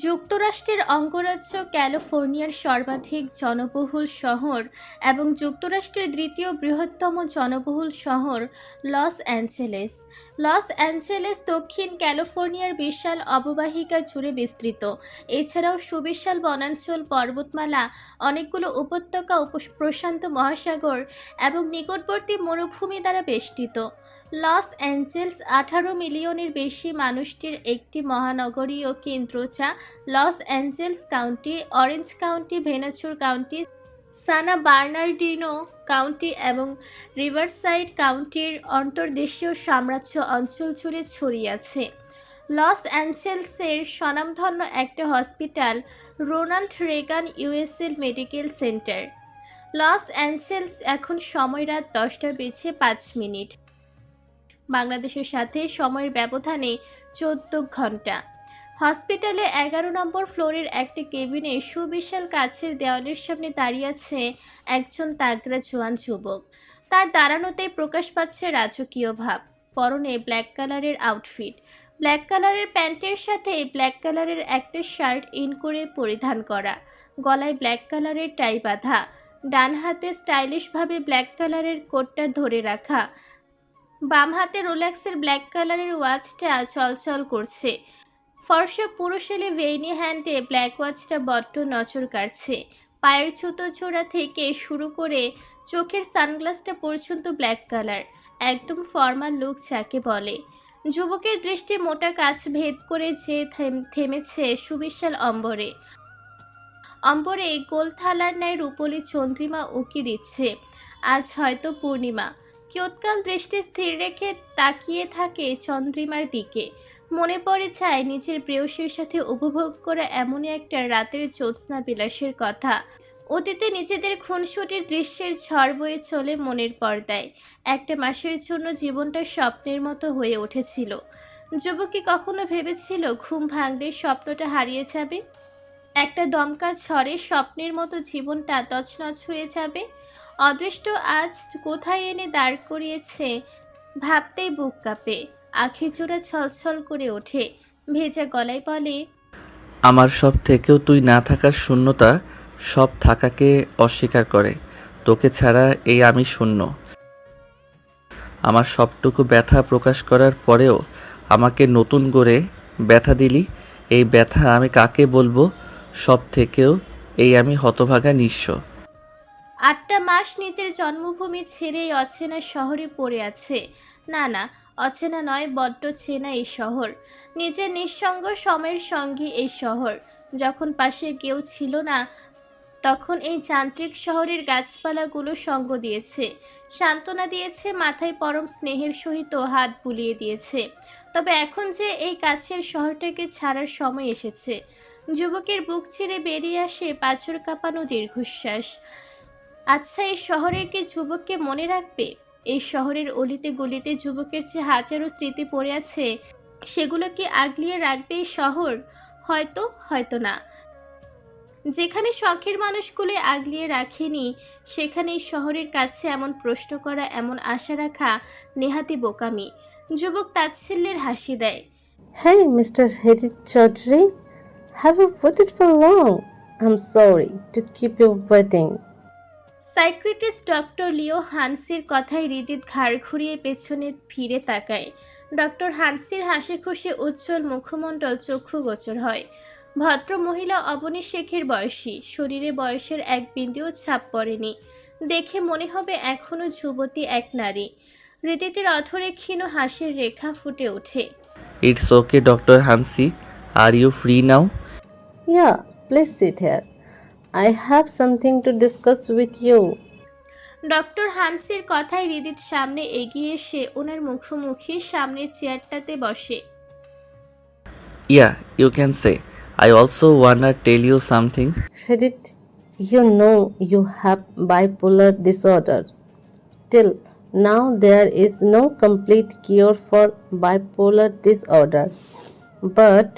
যুক্তরাষ্ট্রের অঙ্গরাজ্য ক্যালিফোর্নিয়ার সর্বাধিক জনবহুল শহর এবং যুক্তরাষ্ট্রের দ্বিতীয় বৃহত্তম জনবহুল শহর লস অ্যাঞ্জেলেস। লস অ্যাঞ্জেলেস দক্ষিণ ক্যালিফোর্নিয়ার বিশাল অববাহিকা জুড়ে বিস্তৃত। এছাড়াও সুবিশাল বনাঞ্চল, পর্বতমালা, অনেকগুলো উপত্যকা, প্রশান্ত মহাসাগর এবং নিকটবর্তী মরুভূমি দ্বারা বেষ্টিত। লস অ্যাঞ্জেলস 18 মিলিয়নের বেশি মানুষটির একটি মহানগরীয় কেন্দ্র, যা Los Angeles county, Orange county, Ventura county, San Bernardino county এবং রিভারসাইড কাউন্টির অন্তর্দেশীয় সাম্রাজ্য অঞ্চল জুড়ে ছড়িয়ে আছে। লস অ্যাঞ্জেলসের স্বনামধন্য একটা hospital, Ronald Reagan USL medical centre. Los Angeles এখন সময় রাত 10টা বেজে 5 মিনিট। বাংলাদেশের সাথে সময়ের ব্যবধানে 14 ঘন্টা। হসপিটালে 11 নম্বর ফ্লোরের একটা কেবিনে সুবিশাল কাচের দেওয়ালের সামনে দাঁড়িয়ে আছে একজন তাগড়া জোয়ান যুবক। তার দাঁড়ানোতেই প্রকাশ পাচ্ছে রাজকীয় ভাব। পরনে ব্ল্যাক কালারের আউটফিট, ব্ল্যাক কালারের প্যান্টের সাথে ব্ল্যাক কালারের একটা শার্ট ইন করে পরিধান করা, গলায় ব্ল্যাক কালারের টাই বাঁধা, ডান হাতে স্টাইলিশভাবে ব্ল্যাক কালারের কোটটা ধরে রাখা, বাম হাতে রোলেক্সের ব্ল্যাক কালারের ওয়াচটা চলচল করছে। ফর্সা পুরুষেলে ভেইনি হ্যান্ডে ব্ল্যাক ওয়াচটা বড্ড নজর কাড়ছে। পায়ের জুতো ছোড়া থেকে শুরু করে চোখের সানগ্লাসটা পর্যন্ত ব্ল্যাক কালার, একদম ফর্মাল লুক যাকে বলে। যুবকের দৃষ্টি মোটা কাচ ভেদ করে যে থেমেছে সুবিশাল অম্বরে। অম্বরে গোল থালার ন্যায় রূপলি চন্দ্রিমা উঁকি দিচ্ছে। আজ হয়তো পূর্ণিমা। কিয়ৎকাল দৃষ্টি স্থির রেখে তাকিয়ে থাকে চন্দ্রিমার দিকে। মনে পড়ে যায় নিজের প্রেয়সীর সাথে উপভোগ করা এমনই একটা রাতের জ্যোৎস্না বিলাসের কথা। অতীতে নিজেদের খুনসুটির দৃশ্যের ঝড় বয়ে চলে মনের পর্দায়। একটা মাসের জন্য জীবনটা স্বপ্নের মতো হয়ে উঠেছিল। যুবক কি কখনো ভেবেছিল ঘুম ভাঙলে স্বপ্নটা হারিয়ে যাবে? একটা দমকা ঝড়ে স্বপ্নের মতো জীবনটা তছনছ হয়ে যাবে। অদৃষ্ট আজ কোথায় এনে দাঁড় করিয়েছে ভাবতেই বুক কাঁপে, আখি জোড়া ছলছল করে ওঠে। ভেজা গলায় বলে, আমার সব থেকেও তুই না থাকার শূন্যতা সব থাকাকে অস্বীকার করে। তোকে ছাড়া এই আমি শূন্য। আমার সবটুকু ব্যথা প্রকাশ করার পরেও আমাকে নতুন করে ব্যথা দিলি। এই ব্যথা আমি কাকে বলবো? সব থেকেও এই আমি হতভাগা নিঃস্ব। 8টা মাস নিজের জন্মভূমি ছেড়ে এই অচেনা শহরে পড়ে আছে। না না, অচেনা নয়, বড্ড চেনা এই শহর। নিজের নিঃসঙ্গ সময়ের সঙ্গী এই শহর। যখন পাশে কেউ ছিল না, তখন এই যান্ত্রিক শহরের গাছপালাগুলো সঙ্গ দিয়েছে, সান্ত্বনা দিয়েছে, মাথায় পরম স্নেহের সহিত হাত বুলিয়ে দিয়েছে। তবে এখন যে এই কাছের শহরটাকে ছাড়ার সময় এসেছে। যুবকের বুক ছিঁড়ে বেরিয়ে আসে পাঁজর কাঁপানো দীর্ঘশ্বাস। আচ্ছা, এই শহরের কি যুবককে মনে রাখবে? এই শহরের অলিতে গলিতে যুবকের যে হাজারো স্মৃতি পড়ে আছে, সেগুলো কি আগলিয়ে রাখবে এই শহর? হয়তো, হয়তো না। যেখানে শখের মানুষগুলো আগলিয়ে রাখেনি, সেখানে এই শহরের কাছে এমন প্রশ্ন করা, এমন আশা রাখা নেহাতি বোকামি। যুবক তাচ্ছিল্যের হাসি দেয়। Hey, Mr. Hedit Chaudhary, have you waited for long? I'm sorry to keep you waiting. Psychiatrist doctor Leo হানসির কথায় হৃদিত ঘাড় ঘুরিয়ে পেছনে ফিরে তাকায়। ডক্টর হানসির হাসি খুশি উজ্জ্বল মুখমণ্ডল চক্ষু গোচর হয়। ভদ্র মহিলা অবনী শেখের বয়সী, শরীরে বয়সের এক বিন্দুও ছাপ পড়েনি। দেখে মনে হবে এখনো যুবতী এক নারী। হৃদিতের অধরে ক্ষীণ হাসির রেখা ফুটে ওঠে। It's okay doctor Hansi, are you free now? Yeah, please sit here. I have something to discuss with you. Doctor হানসির কথায় হৃদিত সামনে এগিয়ে এসে ওনার মুখোমুখি সামনের চেয়ারটাতে বসে। Yeah, you can say. I also wanna tell you something. Hedit, you know you have bipolar disorder. Till now, there is no complete cure for bipolar disorder. But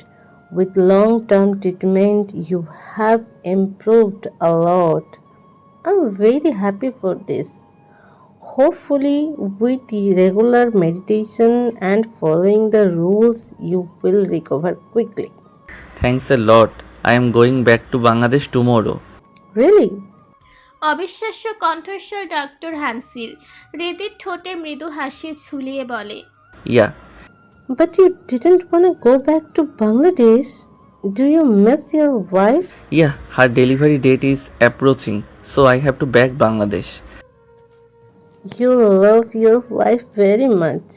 with long-term treatment, you have improved a lot. I'm very happy for this. Hopefully, with the regular meditation and following the rules, you will recover quickly. Thanks a lot. I am going back to Bangladesh tomorrow. Really? অবিশ্বাস্য কণ্ঠস্বর doctor হানসির। হৃদির ঠোঁটে মৃদু হাসি ঝুলিয়ে বলে, Yeah, But you didn't want to go back to Bangladesh? Do you miss your wife? yeah, her delivery date is approaching, so I have to back Bangladesh. You love your wife very much.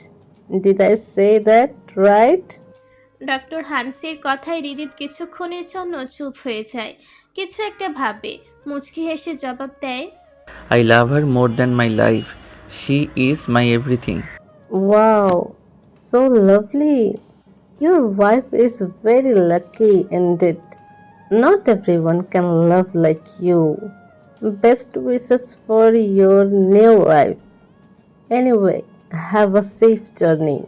Did I say that right? Doctor হানসির কথায় হৃদিত কিছুক্ষণের জন্য চুপ হয়ে যায়। কিছু একটা ভাবে মুচকি হেসে জবাব দেয়, I love her more than my life. She is my everything. Wow, so lovely. Your wife is very lucky indeed. Not everyone can love like you. Best wishes for your new life. Anyway, have a safe journey.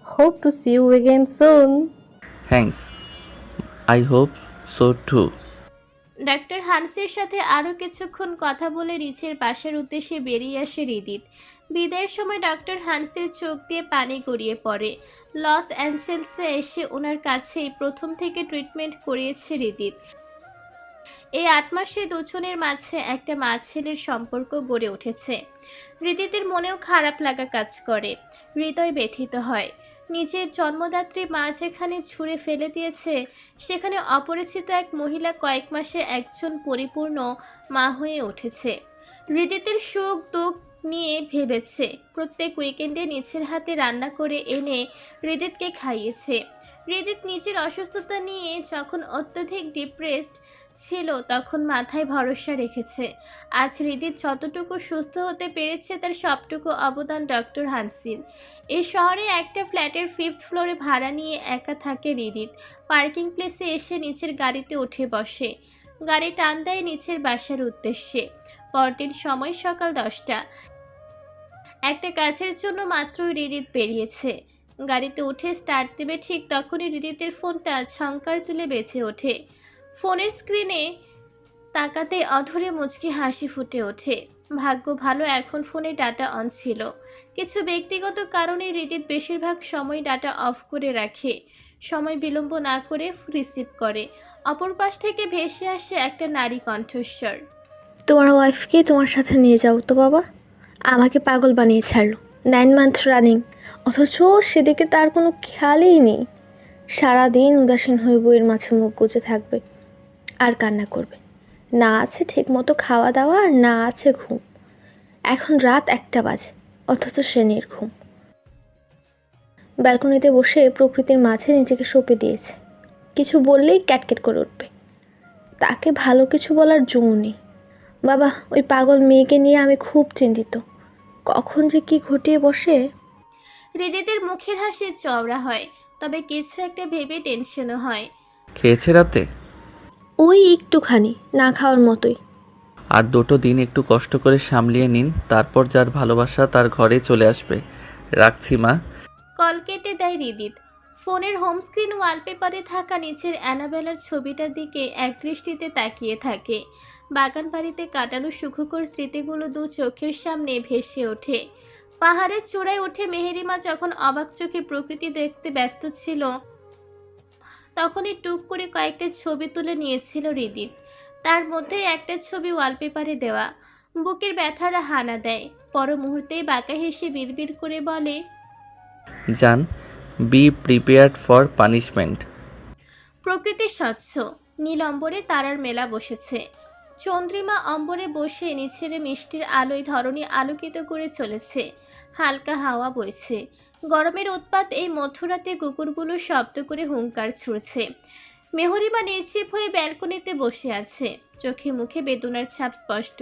Hope to see you again soon. Thanks. I hope so too. Doctor হানসির সাথে আরও কিছুক্ষণ কথা বলে রিচের বাসার উদ্দেশ্যে বেরিয়ে আসে হৃদিত। বিদায়ের সময় ডক্টর হানসির চোখ দিয়ে পানি গড়িয়ে পড়ে। লস অ্যাঞ্জেলসে এসে ওনার কাছেই প্রথম থেকে ট্রিটমেন্ট করিয়েছে হৃদিত। এই ৮ মাসে দুজনের মাঝে একটা মা ছেলের সম্পর্ক গড়ে উঠেছে। হৃদিতের মনেও খারাপ লাগা কাজ করে, হৃদয় ব্যথিত হয়। নিজের জন্মদাত্রী মা যেখানে ছুঁড়ে ফেলে দিয়েছে, সেখানে অপরিচিত এক মহিলা কয়েক মাসে একজন পরিপূর্ণ মা হয়ে উঠেছে। হৃদিতের সুখ দুঃখ নিয়ে ভেবেছে, প্রত্যেক উইকেন্ডে নিজের হাতে রান্না করে এনে হৃদিতকে খাইয়েছে। হৃদিত নিজের অসুস্থতা নিয়ে যখন অত্যধিক ডিপ্রেসড ছিল, তখন মাথায় ভরসা রেখেছে। আজ হৃদিত যতটুকু সুস্থ হতে পেরেছে, তার সবটুকু অবদান ডক্টর হানসির। এই শহরে একটা ফ্ল্যাটের 5th ফ্লোরে ভাড়া নিয়ে একা থাকে হৃদিত। পার্কিং প্লেসে এসে নিচের গাড়িতে উঠে বসে। গাড়ি টান দেয় নিচের বাসার উদ্দেশ্যে। পরদিন সময় সকাল 10টা। একটা কাজের জন্য মাত্রই হৃদিত বেরিয়েছে। গাড়িতে উঠে স্টার্ট দেবে ঠিক তখনই হৃদিতের ফোনটা ঝংকার তুলে বেজে ওঠে। ফোনের স্ক্রিনে তাকাতে অধরে মুচকি হাসি ফুটে ওঠে। ভাগ্য ভালো এখন ফোনে ডাটা অন ছিল। কিছু ব্যক্তিগত কারণে হৃদিত বেশিরভাগ সময় ডাটা অফ করে রাখে। সময় বিলম্ব না করে রিসিভ করে। অপর পাশ থেকে ভেসে আসে একটা নারী কণ্ঠস্বর। তোমার ওয়াইফকে তোমার সাথে নিয়ে যাও তো বাবা। আমাকে পাগল বানিয়ে ছাড়লো 9 মান্থ রানিং, অথচ সেদিকে তার কোনো খেয়ালই নেই। সারাদিন উদাসীন হয়ে বইয়ের মাঝে মুখ গুজে থাকবে আর কান্না করবে। না আছে ঠিক মতো খাওয়া দাওয়া, আর না আছে ঘুম। এখন রাত 1টা বাজে, অথচ সে নির্ঘুম। ব্যালকনিতে বসে প্রকৃতির মাঝে নিজেকে সঁপে দিয়েছে। কিছু বললেই ক্যাটকেট করে উঠবে। তাকে ভালো কিছু বলার জো নেই। বাবা, ওই পাগল মেয়েকে নিয়ে আমি খুব চিন্তিত। কখন যে কি ঘটিয়ে বসে। হৃদিতের মুখের হাসি চওড়া হয়, তবে কিছু একটা ভেবে টেনশনও হয়। খেয়েছে রাতে? ওই একটুখানি, না খাওয়ার মতোই। আর 2টো দিন একটু কষ্ট করে সামলিয়ে নিন, তারপর যার ভালোবাসা তার ঘরে চলে আসবে। রাখছি মা। কল কেটে দেয় হৃদিত। ফোনের হোম স্ক্রিন ওয়ালপেপারে থাকা নিচের অ্যানাবেলার ছবিটার দিকে একদৃষ্টিতে তাকিয়ে থাকে। বাগান বাড়িতে কাটানো সুখকর স্মৃতিগুলো দু চোখের সামনে ভেসে ওঠে। পাহাড়ের চূড়ায় উঠে মেহেরিমা যখন অবাক চোখে প্রকৃতি দেখতে ব্যস্ত ছিল, তখনই টুক করে কয়েকটা ছবি তুলে নিয়েছিল হৃদিত। তার মধ্যে একটা ছবি ওয়ালপেপারে দেওয়া। বুকের ব্যথারা হানা দেয়। পর মুহূর্তেই বাঁকা হেসে বিড়বিড় করে বলে, জান, বি প্রিপেয়ার্ড ফর পানিশমেন্ট। প্রকৃতি স্বচ্ছ, নীল অম্বরে তারার মেলা বসেছে। চন্দ্রিমা অম্বরে বসে নিচের মিষ্টির আলোয় ধরণী আলোকিত করে চলেছে। হালকা হাওয়া বইছে। গরমের উৎপাত এই মধ্যরাতে কুকুরগুলো শব্দ করে হুঙ্কার ছুড়ছে। মেহরিমা নির্জীব হয়ে ব্যালকনিতে বসে আছে। চোখে মুখে বেদনার ছাপ স্পষ্ট।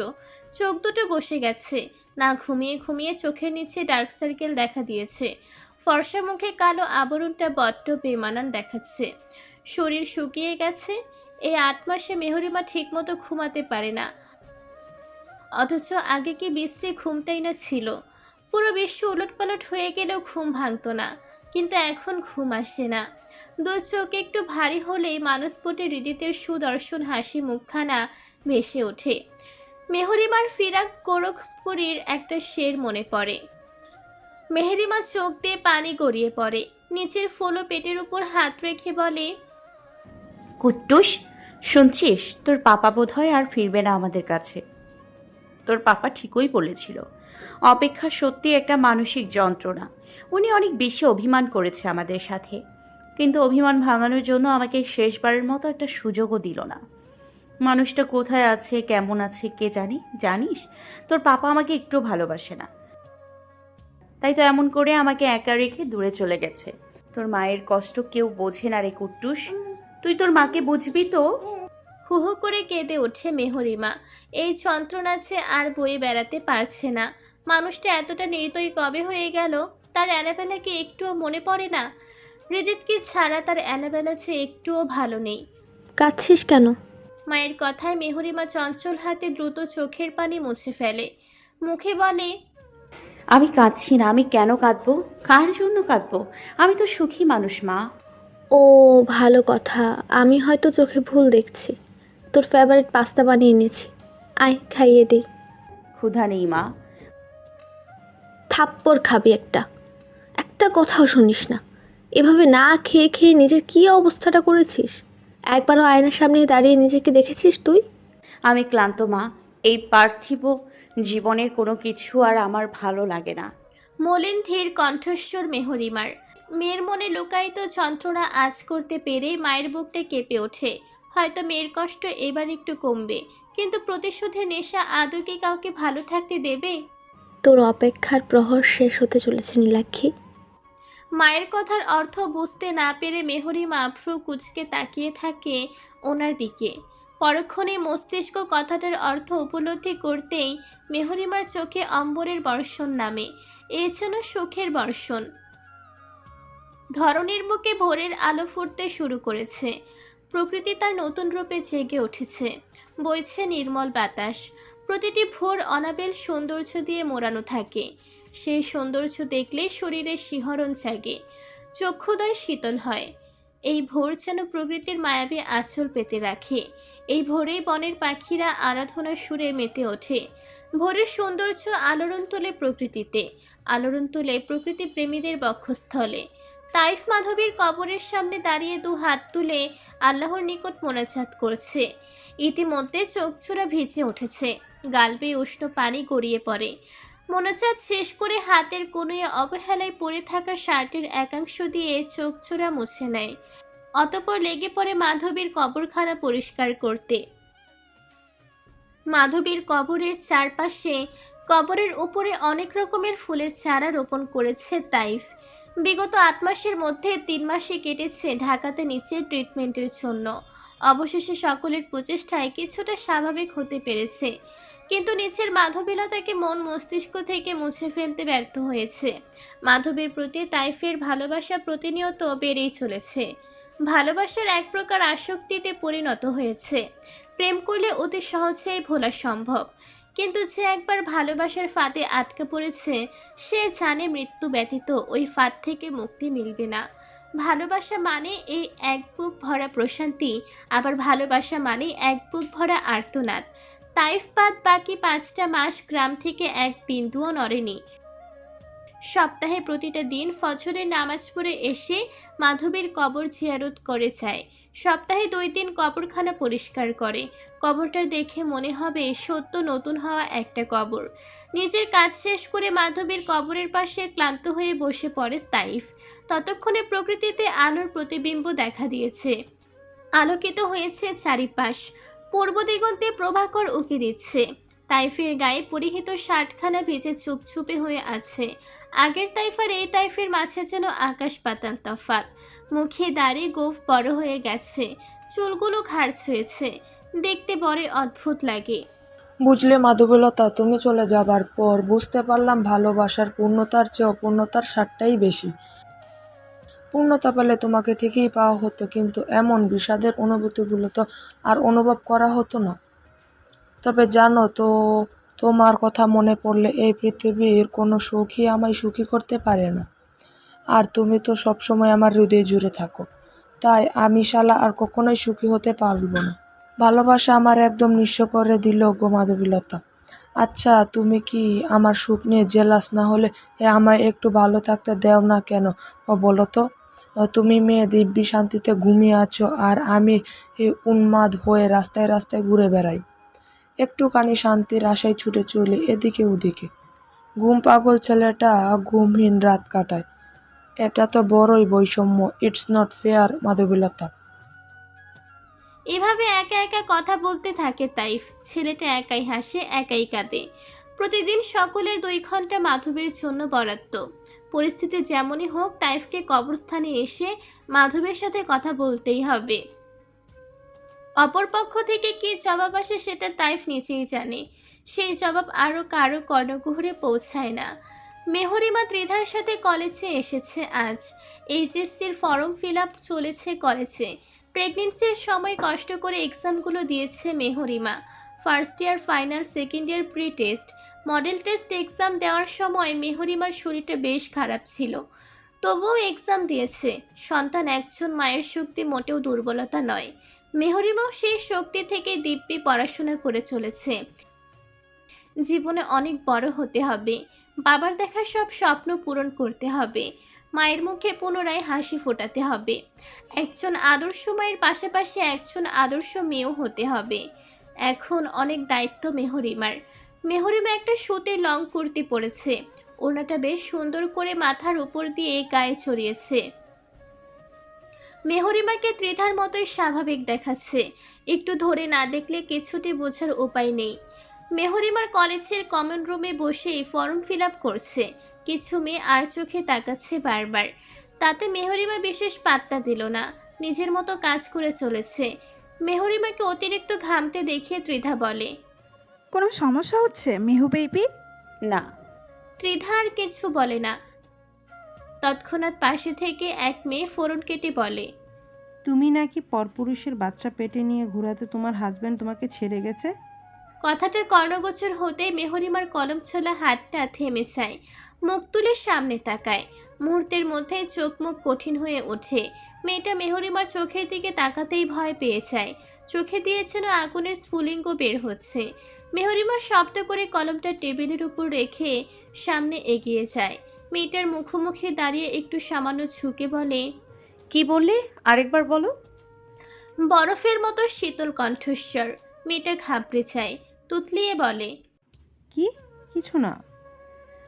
চোখ দুটো বসে গেছে। না ঘুমিয়ে ঘুমিয়ে চোখের নিচে ডার্ক সার্কেল দেখা দিয়েছে। ফর্সা মুখে কালো আবরণটা বড্ড বেমানান দেখাচ্ছে। শরীর শুকিয়ে গেছে। এই ৮ মাসে মেহরিমা ঠিকমতো ঘুমাতে পারে না, অথচ আগে কি বিশ্রী ঘুমটাই না ছিল। পুরো বিশ্ব উলটপালট হয়ে গেলেও ঘুম ভাঙতো না, কিন্তু এখন ঘুম আসে না। দু চোখ একটু ভারী হলেই মানসপটে হৃদিতের সুদর্শন হাসি মুখখানা ভেসে ওঠে। মেহরিমার ফিরাক গোরখপুরীর একটা শের মনে পড়ে। মেহরিমা চোখ দিয়ে পানি গড়িয়ে পড়ে। নিচের ফোলো পেটের উপর হাত রেখে বলে, কুট্টুস, শুনছিস? তোর পাপা বোধহয় আর ফিরবে না আমাদের কাছে। তোর পাপা ঠিকই বলেছিল, অপেক্ষা সত্যি একটা মানসিক যন্ত্রণা। উনি অনেক বেশি অভিমান করেছে আমাদের সাথে, কিন্তু অভিমান ভাঙানোর জন্য আমাকে শেষবারের মতো একটা সুযোগও দিল না। মানুষটা কোথায় আছে, কেমন আছে কে জানে। জানিস, তোর পাপা আমাকে একটু ভালোবাসে না, তাই তো এমন করে আমাকে একা রেখে দূরে চলে গেছে। তোর মায়ের কষ্ট কেউ বোঝে না রে কুট্টুস, তুই তোর মাকে বুঝবি তো। হু হু করে কেঁদে ওঠে মেহরিমা। এই যন্ত্রণা যে আর বয়ে বেড়াতে পারছে না। মানুষটা এতটা নির্দয়ী কবে হয়ে গেল? তার অ্যানাবেলাকে একটুও মনে পড়ে না? হৃদিতকে ছাড়া তার অ্যানাবেলা যে একটুও ভালো নেই। কাঁদছিস কেন? মায়ের কথায় মেহরিমা চঞ্চল হাতে দ্রুত চোখের পানি মুছে ফেলে। মুখে বলে, আমি কাঁদছি না। আমি কেন কাঁদবো? কার জন্য কাঁদবো? আমি তো সুখী মানুষ মা। ও, ভালো কথা। আমি হয়তো চোখে ভুল দেখছি। তোর ফেভারিট পাস্তা বানিয়ে এনেছি, আয় খাইয়ে দিই। ক্ষুধা নেই মা। থাপ্পড় খাবি একটা, একটা কথাও শুনিস না। এভাবে না খেয়ে খেয়ে নিজের কী অবস্থাটা করেছিস? একবারও আয়নার সামনে দাঁড়িয়ে নিজেকে দেখেছিস তুই? আমি ক্লান্ত মা। এই পার্থিব জীবনের কোনো কিছু আর আমার ভালো লাগে না। মলিন ধীর কণ্ঠস্বর মেহরিমার। মেয়ের মনে লুকায়িত যন্ত্রণা আজ করতে পেরে মায়ের বুকটা কেঁপে ওঠে। হয়তো মেয়ের কষ্ট এবার একটু কমবে, কিন্তু প্রতিশোধের নেশা আদৌ কি কাউকে ভালো থাকতে দেবে? তোর অপেক্ষার প্রহর শেষ হতে চলেছে নীলাক্ষী। মায়ের কথার অর্থ বুঝতে না পেরে মেহরিমা ভ্রু কুঁচকে তাকিয়ে থাকে ওনার দিকে। পরক্ষণে মস্তিষ্ক কথাটার অর্থ উপলব্ধি করতেই মেহরিমার চোখে অম্বরের বর্ষণ নামে। এ যেন সুখের বর্ষণ। ধরণীর বুকে ভোরের আলো ফুটতে শুরু করেছে। প্রকৃতি তার নতুন রূপে জেগে উঠেছে। বইছে নির্মল বাতাস। প্রতিটি ভোর অনাবিল সৌন্দর্য দিয়ে মোড়ানো থাকে। সেই সৌন্দর্য দেখলে শরীরে শিহরণ জাগে, চক্ষুদয় শীতল হয়। এই ভোর যেন প্রকৃতির মায়াবী আঁচল পেতে রাখে। এই ভোরেই বনের পাখিরা আরাধনার সুরে মেতে ওঠে। ভোরের সৌন্দর্য আলোড়ন তোলে প্রকৃতিতে, আলোড়ন তোলে প্রকৃতি প্রেমীদের বক্ষস্থলে। তাইফ মাধবীর কবরের সামনে দাঁড়িয়ে দু হাত তুলে আল্লাহর নিকট মোনাজাত করছে। ইতিমধ্যে চোখছোড়া ভিজে উঠেছে, গাল বেয়ে উষ্ণ পানি গড়িয়ে পড়ে। মোনাজাত শেষ করে হাতের কোণে অবহেলায় পড়ে থাকা শার্টের একাংশ দিয়ে চোখছোড়া মুছে নেয়। অতঃপর লেগে পড়ে মাধবীর কবরখানা পরিষ্কার করতে। মাধবীর কবরের চারপাশে, কবরের উপরে অনেক রকমের ফুলের চারা রোপণ করেছে তাইফ। বিগত 8 মাসের মধ্যে 3 মাসই কেটেছে ঢাকাতে নিচের ট্রিটমেন্টের জন্য। অবশেষে সকলের প্রচেষ্টায় কিছুটা স্বাভাবিক হতে পেরেছে, কিন্তু নিচের মাধবীলতাকে মন মস্তিষ্ক থেকে মুছে ফেলতে ব্যর্থ হয়েছে। মাধবীর প্রতি তাইফের ভালোবাসা প্রতিনিয়ত বেড়েই চলেছে। ভালোবাসার এক প্রকার আসক্তিতে পরিণত হয়েছে। প্রেম করলে অতি সহজেই ভোলা সম্ভব, কিন্তু যে একবার ভালোবাসার ফাঁদে আটকে পড়েছে সে জানে মৃত্যু ব্যতীত ওই ফাঁদ থেকে মুক্তি মিলবে না। ভালোবাসা মানে এই এক বুক ভরা প্রশান্তি, আবার ভালোবাসা মানে এক বুক ভরা আর্তনাদ। তাইফ বাদ বাকি 5টা মাস গ্রাম থেকে এক বিন্দুও নড়েনি। সপ্তাহে প্রতিটা দিন ফজরের নামাজ পড়ে এসে মাধবীর কবর জিয়ারত করে যায়। সপ্তাহে 2 দিন কবরখানা পরিষ্কার করে। কবরটা দেখে মনে হবে সত্য নতুন হওয়া একটা কবর। নিজের কাজ শেষ করে মাধবীর কবরের পাশে ক্লান্ত হয়ে বসে পড়ে তাইফ। ততক্ষণে প্রকৃতিতে আলোর প্রতিবিম্ব দেখা দিয়েছে। আলোকিত হয়েছে চারিপাশ। পূর্ব দিগন্তে প্রভাকর উকি দিচ্ছে। তাইফের গায়ে পরিহিত শার্টখানা ভিজে চুপচুপে হয়ে আছে। আগের তাইফ আর এই তাইফের মাঝে যেন আকাশ পাতাল তফাৎ। মুখে দাড়ি গোঁফ বড় হয়ে গেছে, চুলগুলো ঘাড় ছুঁয়েছে। দেখতে বড় অদ্ভুত লাগে। বুঝলে মাধবীলতা, তুমি চলে যাবার পর বুঝতে পারলাম ভালোবাসার পূর্ণতার চেয়ে অপূর্ণতার স্বাদটাই বেশি। পূর্ণতা পেলে তোমাকে ঠিকই পাওয়া হতো, কিন্তু এমন বিষাদের অনুভূতিগুলো তো আর অনুভব করা হতো না। তবে জানো তো, তোমার কথা মনে পড়লে এই পৃথিবীর কোনো সুখই আমায় সুখী করতে পারে না। আর তুমি তো সবসময় আমার হৃদয়ে জুড়ে থাকো, তাই আমি শালা আর কখনোই সুখী হতে পারবো না। ভালোবাসা আমার একদম নিঃস্ব করে দিল গো মাধবীলতা। আচ্ছা, তুমি কি আমার সুখ নিয়ে জেলাস না হলে আমায় একটু ভালো থাকতে দেও না কেন ও বলো তো? তুমি মেয়ে দিব্যি শান্তিতে ঘুমিয়ে আছো আর আমি উন্মাদ হয়ে রাস্তায় রাস্তায় ঘুরে বেড়াই। একটুখানি শান্তির আশায় ছুটে চলি এদিকে ওদিকে। ঘুম পাগল ছেলেটা ঘুমহীন রাত কাটায়। এটা তো বড়ই বৈষম্য। It's not fair Madhabilata. এভাবে একা একা কথা বলতে থাকে তাইফ। ছেলেটা একাই হাসে, একাই কাঁদে। প্রতিদিন সকলের 2 ঘন্টা মাধবীর জন্য বরাদ্দ। পরিস্থিতি যেমনই হোক, তাইফকে কবরস্থানে এসে মাধবীর সাথে কথা বলতেই হবে। অপর পক্ষ থেকে কি জবাব আসে সেটা তাইফ নিজেই জানে। সেই জবাব আরও কারো কর্ণকুহরে পৌঁছায় না। মেহরিমা ত্রিধার সাথে কলেজে এসেছে আজ। এইচএসসির ফর্ম ফিল আপ চলেছে কলেজে। প্রেগনেন্সির সময় কষ্ট করে এক্সামগুলো দিয়েছে Mehrima. First year final, second year pre test, model test exam দেওয়ার সময় মেহরিমার শরীরটা বেশ খারাপ ছিল। তবুও এক্সাম দিয়েছে। সন্তান একজন মায়ের শক্তি মোটেও দুর্বলতা নয়। মেহরিমাও সেই শক্তি থেকে দিব্যি পড়াশোনা করে চলেছে। জীবনে অনেক বড় হতে হবে। বাবার দেখা সব স্বপ্ন পূরণ করতে হবে। মায়ের মুখে পুনরায় হাসি ফোটাতে হবে। একজন আদর্শ মায়ের পাশাপাশি একজন আদর্শ মেয়েও হতে হবে। এখন অনেক দায়িত্ব মেহরিমার। মেহরিমা একটা সুতির লং কুর্তি পরেছে। ওড়নাটা বেশ সুন্দর করে মাথার উপর দিয়ে গায়ে ছড়িয়েছে। মেহরিমাকে ত্রিধার মতোই স্বাভাবিক দেখাচ্ছে। একটু ধরে না দেখলে কিছুটি বোঝার উপায় নেই। মেহরিমার কলেজের কমন রুমে বসেই ফর্ম ফিল আপ করছে। কিছু মেয়ে আর চোখে তাকাচ্ছে বারবার। তাতে মেহরিমা বিশেষ পাত্তা দিল না। নিজের মতো কাজ করে চলেছে। মেহরিমাকে অতিরিক্ত ঘামতে দেখে ত্রিধা বলে, কোনো সমস্যা হচ্ছে মেহু বেবি? না। ত্রিধা আর কিছু বলে না। তৎক্ষণাৎ পাশে থেকে এক মেয়ে ফোরন কেটে বলে, তুমি নাকি পরপুরুষের বাচ্চা পেটে নিয়ে ঘোরাতে তোমার হাজবেন্ড তোমাকে ছেড়ে গেছে? কথাটা কর্ণগোচর হতে মেহরিমার কলম ছোলা হাতটা থেমে যায়। মুখ তুলে সামনে তাকায়। মুহূর্তের মধ্যেই চোখ মুখ কঠিন হয়ে ওঠে। মেয়েটা মেহরিমার চোখের দিকে তাকাতেই ভয় পেয়ে যায়। চোখে দিয়ে যেন আগুনের স্ফুলিঙ্গ বের হচ্ছে। মেহরিমা শব্দ করে কলমটা টেবিলের উপর রেখে সামনে এগিয়ে যায়। মেয়েটার মুখোমুখি দাঁড়িয়ে একটু সামান্য ঝুঁকে বলে, কি বললে? আরেকবার বলো। বরফের মতো শীতল কণ্ঠস্বর। মেয়েটা ঘাবড়ে যায়। তুতলিয়ে বলে, কি? কিছু না।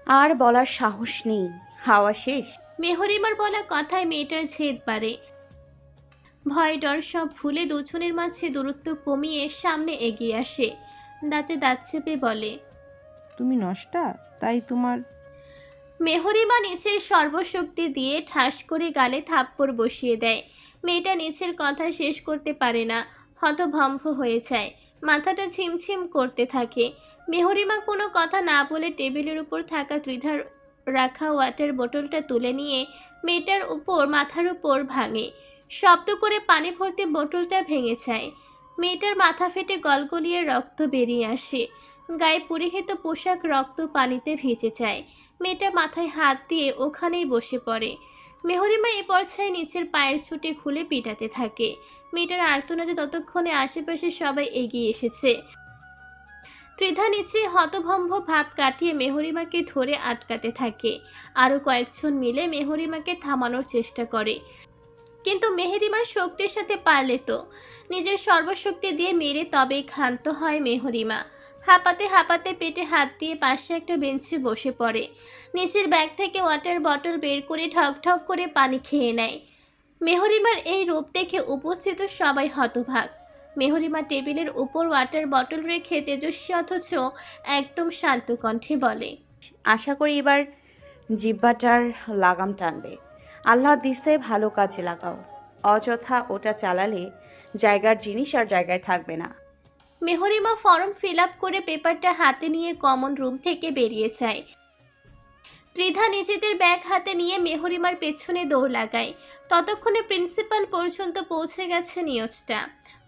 আর বলার সাহস নেই। হাওয়া শেষ। মেহরিমার বলা কথায় মেয়েটার জেদ বাড়ে। ভয় ডর সব ভুলে দুজনের মাঝে দূরত্ব কমিয়ে সামনে এগিয়ে আসে। দাঁতে দাঁত চেপে বলে, তুমি নষ্টা, তাই তোমার। মেহরিমা নিচের সর্বশক্তি দিয়ে ঠাস করে গালে থাপ্পড় বসিয়ে দেয়। মেয়েটা নিচের কথা শেষ করতে পারে না। হতভম্ব হয়ে যায়। মাথাটা ঝিমঝিম করতে থাকে। মেহরিমা কোনো কথা না বলে টেবিলের উপর থাকা ত্রিধার রাখা ওয়াটার বোতলটা তুলে নিয়ে মেয়েটার উপর মাথার উপর ভাঙে। শব্দ করে পানি ভর্তি বোতলটা ভেঙে যায়। মেয়েটার মাথা ফেটে গলগলিয়ে রক্ত বেরিয়ে আসে। গায়ে পরিহিত পোশাক রক্ত পানিতে ভিজে যায়। মেয়েটা মাথায় হাত দিয়ে ওখানেই বসে পড়ে। মেহরিমা এ পর্যায়ে নিচের পায়ের ছুটে খুলে পিটাতে থাকে। মেয়েটার আর্তনাদে ততক্ষণে আশেপাশে সবাই এগিয়ে এসেছে। ত্রিধা নিচে হতভম্ব ভাব কাটিয়ে মেহরিমাকে ধরে আটকাতে থাকে। আরও কয়েকজন মিলে মেহরিমাকে থামানোর চেষ্টা করে। কিন্তু মেহরিমার শক্তির সাথে পারলে তো। নিজের সর্বশক্তি দিয়ে মেরে তবেই ক্ষান্ত হয় মেহরিমা। হাঁপাতে হাঁপাতে পেটে হাত দিয়ে পাশে একটা বেঞ্চে বসে পড়ে। নিচের ব্যাগ থেকে ওয়াটার বটল বের করে ঠক ঠক করে পানি খেয়ে নেয়। মেহরিমার এই রূপ দেখে উপস্থিত সবাই হতবাক। মেহরিমা টেবিলের উপর ওয়াটার বটল রেখে তেজস্বী অথচ একদম শান্ত কণ্ঠে বলে, আশা করি এবার জিহ্বাটার লাগাম টানবে। আল্লাহ দিছে, ভালো কাজে লাগাও। অযথা ওটা চালালে জায়গার জিনিস আর জায়গায় থাকবে না। মেহরিমা ফর্ম ফিল আপ করে পেপারটা হাতে নিয়ে কমন রুম থেকে বেরিয়ে যায়। ত্রিধা নিজেদের ব্যাগ হাতে নিয়ে মেহরিমার পেছনে দৌড় লাগায়। ততক্ষণে প্রিন্সিপাল পর্যন্ত পৌঁছে গেছে নিউজটা।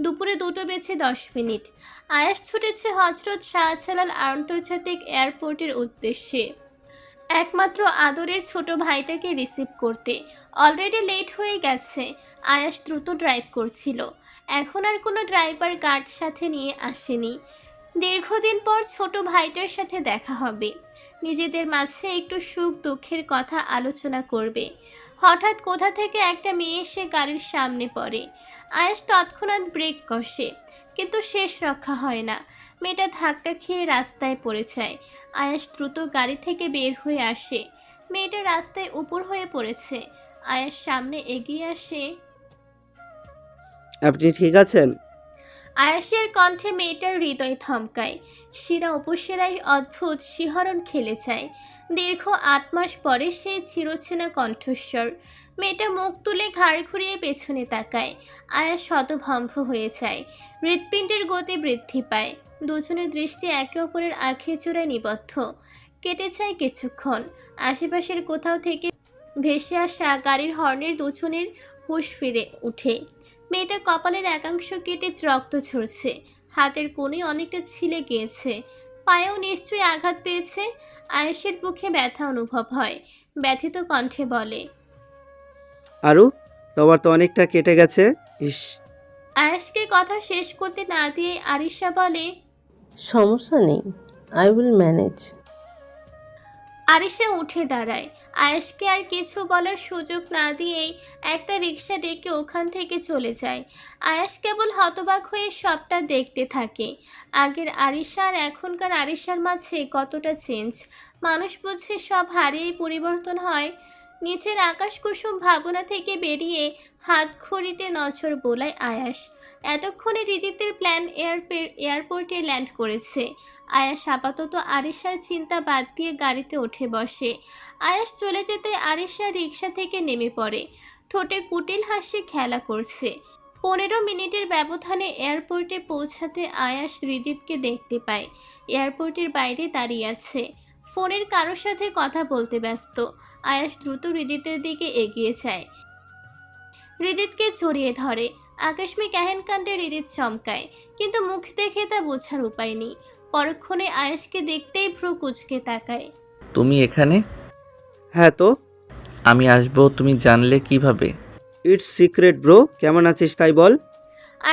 দুপুরে 2:10 আয়াস ছুটেছে হজরত শাহজালাল আন্তর্জাতিক এয়ারপোর্টের উদ্দেশ্যে, একমাত্র আদরের ছোট ভাইটাকে রিসিভ করতে। অলরেডি লেট হয়ে গেছে। আয়াস দ্রুত ড্রাইভ করছিল। এখন আর কোনো ড্রাইভার গার্ড সাথে নিয়ে আসেনি। দীর্ঘদিন পর ছোট ভাইটার সাথে দেখা হবে। নিজেদের মাঝে একটু সুখ দুঃখের কথা আলোচনা করবে। হঠাৎ কোথা থেকে একটা মেয়ে এসে গাড়ির সামনে পড়ে। আয়েশ তৎক্ষণাৎ ব্রেক কষে, কিন্তু শেষ রক্ষা হয় না। মেয়েটা ধাক্কা খেয়ে রাস্তায় পড়ে যায়। আয়েশ দ্রুত গাড়ি থেকে বের হয়ে আসে। মেয়েটা রাস্তায় উপর হয়ে পড়েছে। আয়েশ সামনে এগিয়ে আসে। আপনি ঠিক আছেন? আয়েশের কণ্ঠে মেয়েটার হৃদয় থমকায়। শিরা উপশিরায় অদ্ভুত শিহরণ খেলে যায়। দীর্ঘ ৮ মাস পরে সেই চিরচেনা কণ্ঠস্বর। মেয়েটা মুখ তুলে ঘাড় ঘুরিয়ে পেছনে তাকায়। আয়াস হতভম্ব হয়ে যায়। হৃৎপিণ্ডের গতি বৃদ্ধি পায়। দুজনের দৃষ্টি একে অপরের আঁখি চূড়ায় নিবদ্ধ। কেটে যায় কিছুক্ষণ। আশেপাশের কোথাও থেকে ভেসে আসা গাড়ির হর্নের দুজনের হুঁশ ফিরে ওঠে। মেয়েটা কপালের একাংশ কেটে রক্ত ঝরছে। হাতের কোণে অনেকটা ছিলে গিয়েছে। পায়েও নিশ্চয়ই আঘাত পেয়েছে। আয়েশের বুকে ব্যথা অনুভব হয়। ব্যথিত কণ্ঠে বলে, আরু, তোমার তো অনেকটা কেটে গেছে। ইস। আয়েশকে কথা শেষ করতে না দিয়ে আরিশা বলে, সমস্যা নেই, আই উইল ম্যানেজ। আরিশা উঠে দাঁড়ায়। আয়েশকে আর কিছু বলার সুযোগ না দিয়েই একটা রিক্সা ডেকে ওখান থেকে চলে যায়। আয়েশ কেবল হতবাক হয়ে সবটা দেখতে থাকে। আগের আরিশা আর এখনকার আরিশার মাঝে কতটা চেঞ্জ। মানুষ বুঝছে সব হারিয়েই পরিবর্তন হয়। নিচের আকাশ কুসুম ভাবনা থেকে বেরিয়ে হাত ঘড়িতে নজর বোলায় আয়াস। এতক্ষণে হৃদিতের প্ল্যান এয়ারপোর্টে ল্যান্ড করেছে। আয়াস আপাতত আরিশার চিন্তা বাদ দিয়ে গাড়িতে উঠে বসে। আয়াস চলে যেতে আরিশা রিক্সা থেকে নেমে পড়ে। ঠোঁটে কুটিল হাসি খেলা করছে। 15 মিনিটের ব্যবধানে এয়ারপোর্টে পৌঁছাতে আয়াস হৃদিতকে দেখতে পায়। এয়ারপোর্টের বাইরে দাঁড়িয়ে আছে। ফোনের কারোর সাথে কথা বলতে ব্যস্ত। আয়াস দ্রুত হৃদিতের দিকে এগিয়ে যায়। হৃদিতকে জড়িয়ে ধরে। আকস্মিক এহেন কাণ্ডে হৃদিত চমকায়, কিন্তু মুখ দেখে তা বোঝার উপায় নেই। পরক্ষণে আয়েশকে দেখতেই ভ্রু কুঁচকে তাকায়। তুমি এখানে? হ্যাঁ তো। আমি আসবো তুমি জানলে কিভাবে? It's secret bro. কেমন আছিস তাই বল।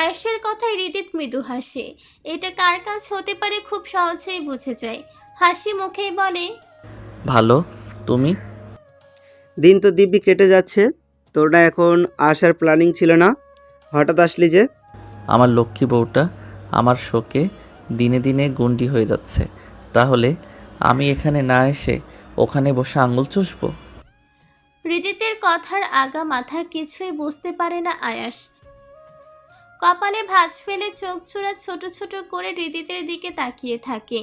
আয়েশের কথায় হৃদিত মৃদু হাসে। এটা কার কাজ হতে পারে খুব সহজেই বুঝে যায়। হাসি মুখেই বলে, ভালো। তুমি? দিন তো দিব্যি কেটে যাচ্ছে। তোর না এখন আসার প্ল্যানিং ছিল না, হঠাৎ আসলি যে? আমার লক্ষ্মী বউটা আমার শোকে দিনে দিনে গুন্ডি হয়ে যাচ্ছে। তাহলে আমি এখানে না এসে ওখানে বসে আঙুল চুষবো? হৃদিতের কথার আগা মাথা কিছুই বুঝতে পারে না আয়াস। কপালে ভাঁজ ফেলে চোখ ছোড়া ছোট ছোট করে হৃদিতের দিকে তাকিয়ে থাকে।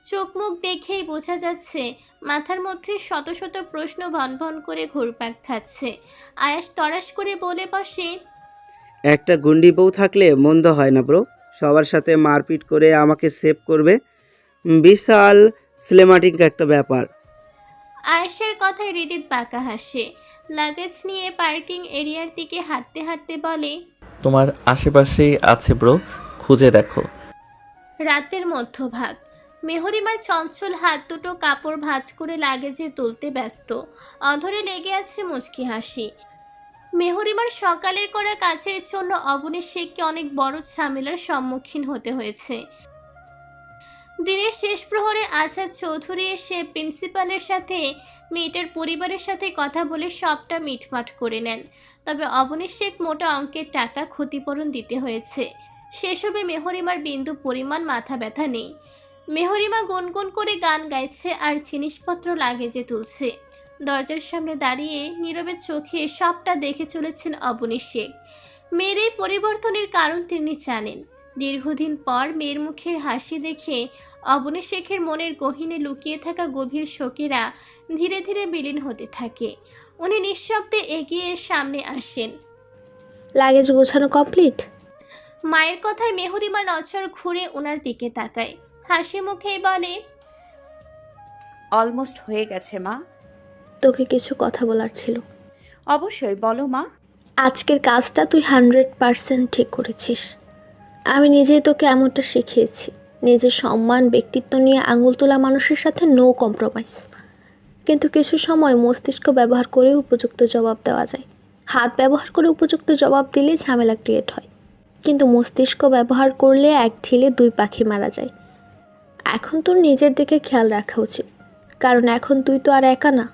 চোখ মুখ দেখেই বোঝা যাচ্ছে মাথার মধ্যে শত শত প্রশ্ন ভনভন করে ঘুরপাক খাচ্ছে। আয়াস তড়াস করে বলে বসে, একটা গুন্ডি বউ থাকলে মন্দ হয় না ব্রো। সবার সাথে মারপিট করে আমাকে সেভ করবে, বিশাল সিনেমাটিক একটা ব্যাপার। আয়েশের কথায় হৃদিত বাঁকা হাসে। লাগেজ নিয়ে পার্কিং এরিয়ার দিকে হাঁটতে হাঁটতে বলে, তোমার আশেপাশেই আছে ব্রো, খুঁজে দেখো। রাতের মধ্যভাগ। মেহরিমার চঞ্চল হাত দুটো কাপড় ভাঁজ করে লাগেজে তুলতে ব্যস্ত। অধরে লেগে আছে মুচকি হাসি। মেহরিমার সকালের করা কাজের জন্য অবনী শেখকে অনেক বড় ঝামেলার সম্মুখীন হতে হয়েছে। দিনের শেষ প্রহরে আজাদ চৌধুরী এসে প্রিন্সিপালের সাথে মেয়েটার পরিবারের সাথে কথা বলে সবটা মিটমাট করে নেন। তবে অবনী শেখ মোটা অঙ্কের টাকা ক্ষতিপূরণ দিতে হয়েছে। সেসবে মেহরিমার বিন্দু পরিমাণ মাথা ব্যথা নেই। মেহরিমা গুনগুন করে গান গাইছে আর জিনিসপত্র লাগেজে তুলছে। দরজার সামনে দাঁড়িয়ে নীরবে চোখে সবটা দেখে চলেছেন অবনী শেখ। মেয়ের এই পরিবর্তনের কারণ তিনি জানেন। দীর্ঘদিন পর মেয়ের মুখের হাসি দেখে অবনী শেখের মনের গহীনে লুকিয়ে থাকা গভীর শোকেরা ধীরে ধীরে বিলীন হতে থাকে। উনি নিঃশব্দে এগিয়ে সামনে আসেন। লাগেজ গোছানো কমপ্লিট? মায়ের কথায় মেহরিমা নজর ঘুরে ওনার দিকে তাকায়। হাসি মুখেই বলে, অলমোস্ট হয়ে গেছে মা। তোকে কিছু কথা বলার ছিল। অবশ্যই বলো মা। আজকের কাজটা তুই 100% ঠিক করেছিস। আমি নিজেই তোকে এমনটা শিখিয়েছি। নিজের সম্মান ব্যক্তিত্ব নিয়ে আঙুল তোলা মানুষের সাথে নো কম্প্রোমাইজ। কিন্তু কিছু সময় মস্তিষ্ক ব্যবহার করে উপযুক্ত জবাব দেওয়া যায়। হাত ব্যবহার করে উপযুক্ত জবাব দিলে ঝামেলা ক্রিয়েট হয়, কিন্তু মস্তিষ্ক ব্যবহার করলে এক ঢিলে দুই পাখি মারা যায়। এখন তোর নিজের দিকে খেয়াল রাখা উচিত। কারণ এখন তুই তো আর একা না।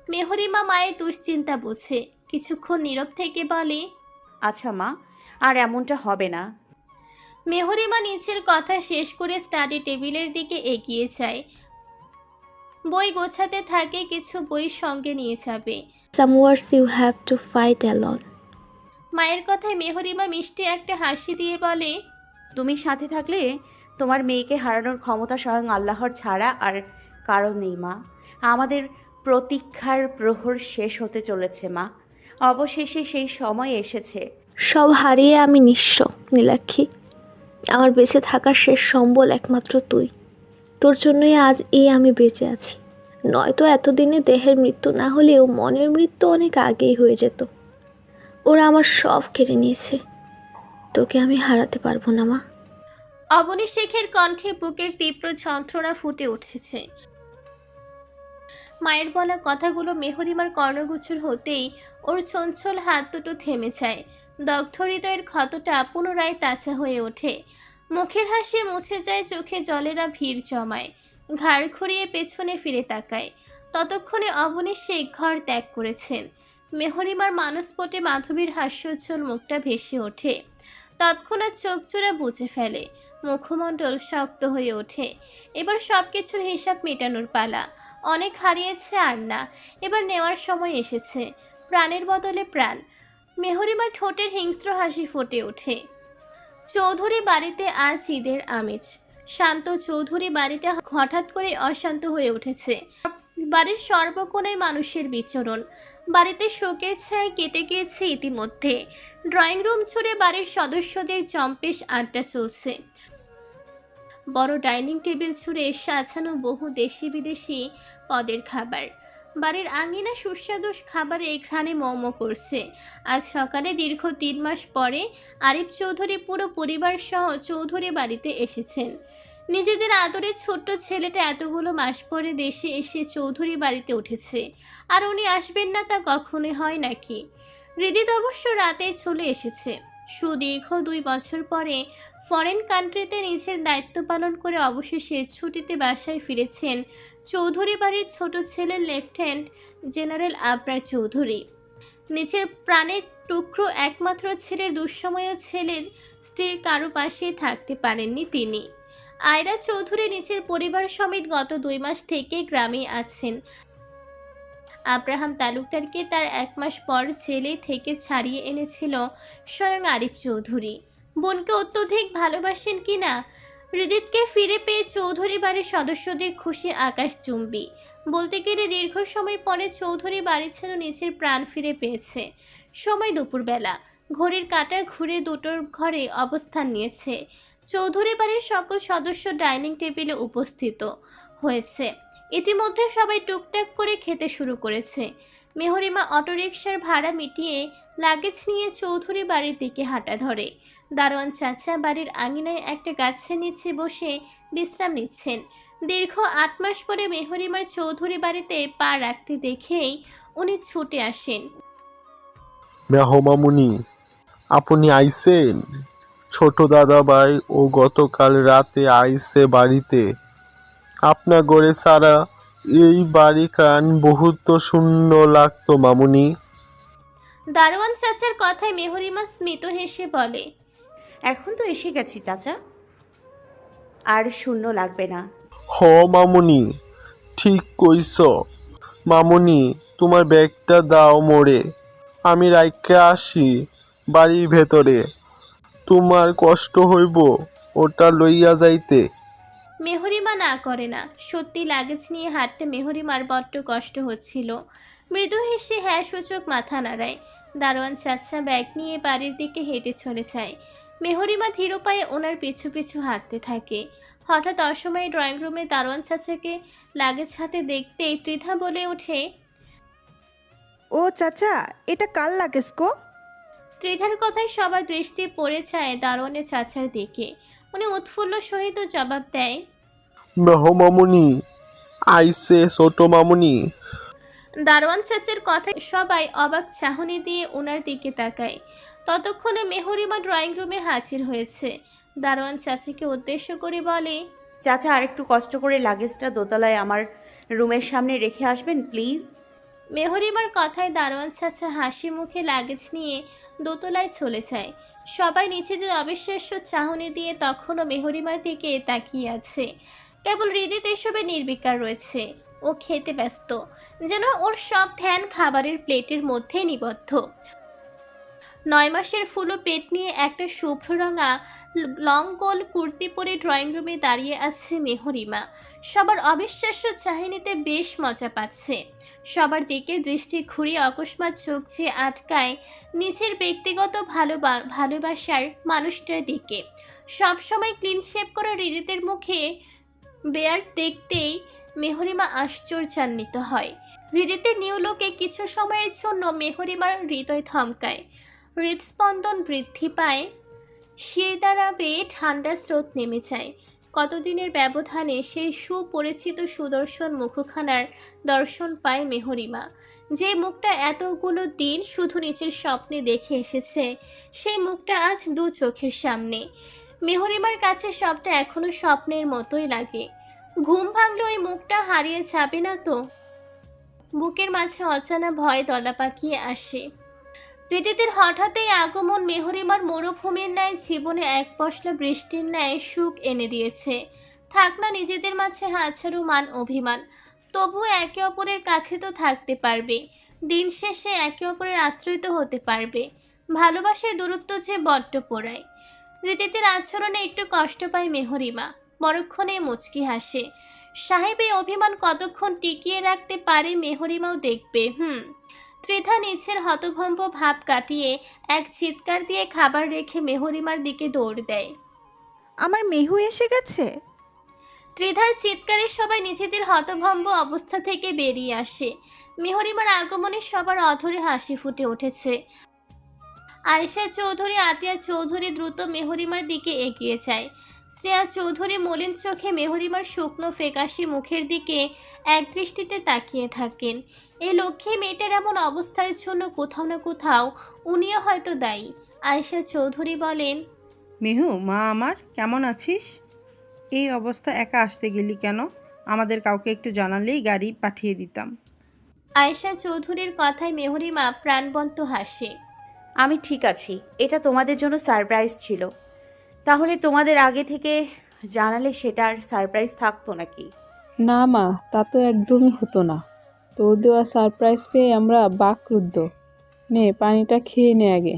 মেহরিমা মায়ের দুশ্চিন্তা বুঝে কিছুক্ষণ নীরব থেকে বলে, আচ্ছা মা, আর এমনটা হবে না। মেহরিমা নিচের কথা শেষ করে স্টাডি টেবিলের দিকে এগিয়ে যায়। বই গোছাতে থাকে, কিছু বই সঙ্গে নিয়ে যাবে। Some wars you have to fight alone. মায়ের কথায় মেহরিমা মিষ্টি একটা হাসি দিয়ে বলে, তুমি সাথে থাকলে তোমার মেয়েকে হারানোর ক্ষমতা স্বয়ং আল্লাহর ছাড়া আর কারো নেই মা। আমাদের প্রতীক্ষার প্রহর শেষ হতে চলেছে মা, অবশেষে সেই সময় এসেছে। সব হারিয়ে আমি নিঃস্ব নীলাক্ষী। আমার বেঁচে থাকার শেষ সম্বল একমাত্র তুই। তোর জন্যই আজ আমি বেঁচে আছি। নয়তো এতদিনে দেহের মৃত্যু না হলেও মনের মৃত্যু অনেক আগেই হয়ে যেত। ওরা আমার সব কেড়ে নিয়েছে। তোকে আমি হারাতে পারবো না মা। অবনী শেখের কণ্ঠে বুকের তীব্র যন্ত্রণা ফুটে উঠেছে। মায়ের বলা কথাগুলো মেহরিমার কর্ণগোচর হতেই ওর চঞ্চল হাত দুটো থেমে যায়। দগ্ধ হৃদয়ের ক্ষতটা পুনরায় তাজা হয়ে ওঠে। মুখের হাসি মুছে যায়, চোখে জলেরা ভিড় জমায়। ঘাড় ঘুরিয়ে পেছনে ফিরে তাকায়। ততক্ষণে অবনী শেখ ঘর ত্যাগ করেছেন। মেহরিমার মানসপটে মাধবীর হাস্যোজ্জ্বল মুখটা ভেসে ওঠে। তৎক্ষণাৎ চোখ জোড়া বুঝে ফেলে, মুখমণ্ডল শক্ত হয়ে ওঠে। এবার সবকিছুর হিসাব মেটানোর পালা। অনেক হারিয়েছে, আর না, এবার নেওয়ার সময় এসেছে। প্রাণের বদলে প্রাণ। মেহরিমার ঠোঁটের হিংস্র হাসি ফুটে ওঠে। চৌধুরী বাড়িতে আজ ঈদের আমেজ। শান্ত চৌধুরী বাড়িটা হঠাৎ করে অশান্ত হয়ে উঠেছে। বাড়ির সর্বকোণায় মানুষের বিচরণ। বাড়িতে শোকের ছায় কেটে গিয়েছে ইতিমধ্যে। ড্রয়িং রুম ছুড়ে বাড়ির সদস্যদের জম্পেশ আড্ডা চলছে। বড় ডাইনিং টেবিল ছুঁড়ে সাজানো বহু দেশি বিদেশি পদের খাবার। বাড়ির আঙিনা সুস্বাদু খাবারে ঘ্রাণে মম করছে। আজ সকালে দীর্ঘ 3 মাস পরে আরিফ চৌধুরী পুরো পরিবার সহ চৌধুরী বাড়িতে এসেছেন। নিজেদের আদরের ছোট্ট ছেলেটা এতগুলো মাস পরে দেশে এসে চৌধুরী বাড়িতে উঠেছে, আর উনি আসবেন না তা কখনোই হয় নাকি? হৃদিত অবশ্য রাতে চলে এসেছে। সুদীর্ঘ 2 বছর পরে ফরেন কান্ট্রিতে নিজের দায়িত্ব পালন করে অবশেষে ছুটিতে বাসায় ফিরেছেন চৌধুরী বাড়ির ছোট ছেলে লেফটেন্যান্ট জেনারেল আবরার চৌধুরী। নিজের প্রাণের টুকরো একমাত্র ছেলের দুঃসময় ছেলের স্ত্রীর কারো পাশেই থাকতে পারেননি তিনি। আয়রা চৌধুরী নিজের পরিবার সমেত গত 2 মাস থেকে গ্রামে আছেন। আব্রাহাম তালুকদারকে তার 1 মাস পর জেলে থেকে ছাড়িয়ে এনেছিল স্বয়ং আরিফ চৌধুরী। বোনকে অত্যধিক ভালোবাসেন কিনা, হৃদিতকে ফিরে পেয়ে চৌধুরী বাড়ির সদস্যদের খুশি আকাশচুম্বী। বলতে গেলে দীর্ঘ সময় পরে চৌধুরী বাড়ি ছিল নিজের প্রাণ ফিরে পেয়েছে। সময় দুপুরবেলা। ঘড়ির কাঁটা ঘুরে দুটোর ঘরে অবস্থান নিয়েছে। চৌধুরী বাড়ির সকল সদস্য ডাইনিং টেবিলে উপস্থিত হয়েছে। ইতিমধ্যে সবাই টুকটাক করে খেতে শুরু করেছে। মেহরিমা অটোরিকশার ভাড়া মিটিয়ে লাগেজ নিয়ে চৌধুরী বাড়ির দিকে হাঁটা ধরে। দারোয়ান চাচা বাড়ির আঙিনায় একটা গাছের নিচে বসে বিশ্রাম নিচ্ছেন। দীর্ঘ 8 মাস পরে মেহরিমার চৌধুরী বাড়িতে পা রাখতে দেখেই উনি ছুটে আসেন। মেহমামুনি, আপনি আইছেন? ছোট দাদা ভাই ও গতকাল রাতে আইছে বাড়িতে। আপনা গড়ে সারা এই বাড়ি কান বহুত শূন্য লাগতো মামুনি। দারোয়ান চাচার কথায় মেহরিমা স্মিত হেসে বলে, এখন তো এসে গেছি চাচা, আর শূন্য লাগবে না। হ মামুনি, ঠিক কইছ। মামুনি, তোমার ব্যাগটা দাও মোরে, আমি রাইখা আসি বাড়ির ভেতরে। তোমার কষ্ট হইব ওটা লইয়া যাইতে। মেহরিমা না করে না। সত্যি লাগেজ নিয়ে হাঁটতে মেহরিমার বড্ড কষ্ট হচ্ছিল। মৃদু হেসে হ্যাঁ সূচক মাথা নাড়ায়। দারোয়ান চাচা ব্যাগ নিয়ে বাড়ির দিকে হেঁটে চলে যায়। মেহরিমা ধীর পায়ে ওনার পিছু পিছু হাঁটতে থাকে। হঠাৎ অসময়ে ড্রয়িং রুমে দারোয়ান চাচাকে লাগেজ হাতে দেখতেই ত্রিধা বলে ওঠে, ও চাচা, এটা কাল লাগেস গো? ত্রিধার কথায় সবার দৃষ্টি পড়ে যায় দারোয়ানের চাচার দিকে। উনি উৎফুল্ল সহিত জবাব দেয়, মেহমামুনি আইছে ছোট মামুনি। দারোয়ান চাচার কথায় সবাই অবাক চাহনি দিয়ে ওনার দিকে তাকায়। ততক্ষণে মেহরিমা ড্রয়িং রুমে হাজির হয়েছে। দারোয়ান চাচাকে উদ্দেশ্য করে বলে, চাচা, আর একটু কষ্ট করে লাগেজটা দোতলায় আমার রুমের সামনে রেখে আসবেন প্লিজ। মেহরিমার কথায় দারোয়ান চাচা হাসি মুখে লাগেজ নিয়ে দোতলায় চলে যায়। সবাই নিজেদের অবিশ্বাস্য চাহনি দিয়ে তখনও মেহরিমার দিকে তাকিয়ে আছে। কেবল হৃদিত এসবে নির্বিকার রয়েছে। ও খেতে ব্যস্ত, যেন ওর সব ধ্যান খাবারের প্লেটের মধ্যে নিবদ্ধ। 9 মাসের ফুলো পেট নিয়ে একটা শুভ্র রঙা লং গোল কুর্তি পরে ড্রয়িং রুমে দাঁড়িয়ে আছে মেহরিমা। সবার অবিশ্বাস্য চাহনিতে বেশ মজা পাচ্ছে। সবার দিকে দৃষ্টি ঘুরিয়ে অকস্মাৎ চোখ যে আটকায় নিজের ব্যক্তিগত ভালোবাসার মানুষটার দিকে। সবসময় ক্লিন শেভ করা হৃদিতের মুখে বেয়ার দেখতেই মেহরিমা আশ্চর্যান্বিত হয়। হৃদিতের নিউ লোকে কিছু সময়ের জন্য মেহরিমার হৃদয় থমকায়, হৃদস্পন্দন বৃদ্ধি পায়, শিরদাঁড়া বেয়ে ঠান্ডা স্রোত নেমে যায়। কতদিনের ব্যবধানে সেই সুপরিচিত সুদর্শন মুখখানার দর্শন পায় মেহরিমা। যে মুখটা এতগুলো দিন শুধু নিজের স্বপ্নে দেখে এসেছে, সেই মুখটা আজ দু চোখের সামনে। মেহরিমার কাছে সবটা এখনো স্বপ্নের মতোই লাগে। ঘুম ভাঙলে ওই মুখটা হারিয়ে যাবে না তো? বুকের মাঝে অজানা ভয় দলা পাকিয়ে আসে। হৃদিতের হঠাৎই আগমন মেহরিমার মরুভূমির ন্যায় জীবনে এক পশলা বৃষ্টির ন্যায় সুখ এনে দিয়েছে। থাক না নিজেদের মাঝে হাজারো মান অভিমান, তবুও একে অপরের কাছে তো থাকতে পারবে। দিন শেষে একে অপরের আশ্রয় তো হতে পারবে। ভালোবাসার দূরত্ব যে বড্ড পোড়ায়। হৃদিতের আচরণে একটু কষ্ট পায় মেহরিমা, পরক্ষণে মুচকি হাসে। সাহেব এই অভিমান কতক্ষণ টিকিয়ে রাখতে পারে মেহরিমাও দেখবে। ত্রিধা নিচের হতভম্ব ভাব কাটিয়ে এক চিৎকার দিয়ে খাবার রেখে মেহরিমার দিকে দৌড় দেয়। আমার মেহু এসে গেছে। ত্রিধার চিৎকারে সবাই নিজেদের হতভম্ব অবস্থা থেকে বেরিয়ে আসে। মেহরিমার আগমনে সবার অধরে হাসি ফুটে উঠেছে। আয়েশা চৌধুরী, আতিয়া চৌধুরী দ্রুত মেহরিমার দিকে এগিয়ে যায়। শ্রেয়া চৌধুরী মলিন চোখে মেহরিমার শুকনো ফেকাশি মুখের দিকে একদৃষ্টিতে তাকিয়ে থাকেন। এই লক্ষ্মী মেয়েটার এমন অবস্থার জন্য কোথাও না কোথাও উনিও হয়তো দায়ী। আয়েশা চৌধুরী বলেন, মেহু, মা আমার, কেমন আছিস? এই অবস্থা একা আসতে গেলি কেন? আমাদের কাউকে একটু জানালেই গাড়ি পাঠিয়ে দিতাম। আয়েশা চৌধুরীর কথায় মেহরিমা প্রাণবন্ত হাসে। আমি ঠিক আছি, এটা তোমাদের জন্য সারপ্রাইজ ছিল। তাহলে তোমাদের আগে থেকে জানালে সেটা আর সারপ্রাইজ থাকতো নাকি? না মা, তা তো একদমই হতো না। তোর দেওয়া সারপ্রাইজ পেয়ে আমরা বাকরুদ্ধ। নে, পানিটা খেয়ে নে আগে।